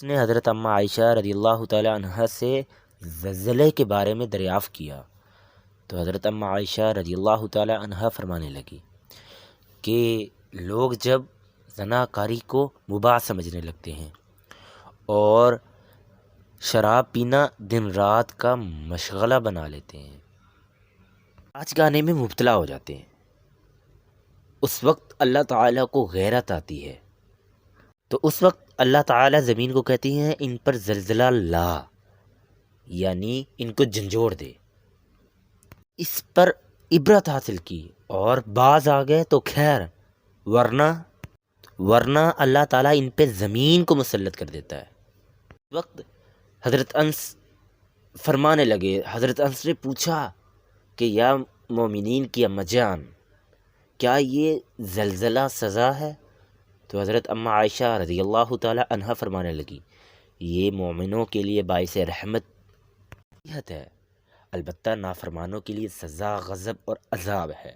اس نے حضرت اماں عائشہ رضی اللہ تعالیٰ عنہ سے زلزلے کے بارے میں دریافت کیا تو حضرت اماں عائشہ رضی اللہ تعالیٰ عنہ فرمانے لگی کہ لوگ جب زناکاری کو مباح سمجھنے لگتے ہیں اور شراب پینا دن رات کا مشغلہ بنا لیتے ہیں، ناچ گانے میں مبتلا ہو جاتے ہیں، اس وقت اللہ تعالیٰ کو غیرت آتی ہے تو اس وقت اللہ تعالیٰ زمین کو کہتی ہیں ان پر زلزلہ لا، یعنی ان کو جھنجھوڑ دے، اس پر عبرت حاصل کی اور باز آ گئے تو خیر، ورنہ اللہ تعالیٰ ان پہ زمین کو مسلط کر دیتا ہے۔ اس وقت حضرت انس فرمانے لگے، حضرت انس نے پوچھا کہ یا مومنین کی اماں جان، کیا یہ زلزلہ سزا ہے؟ تو حضرت اماں عائشہ رضی اللہ تعالی عنہ فرمانے لگی، یہ مومنوں کے لیے باعث رحمت ہے، البتہ نافرمانوں کے لیے سزا، غضب اور عذاب ہے۔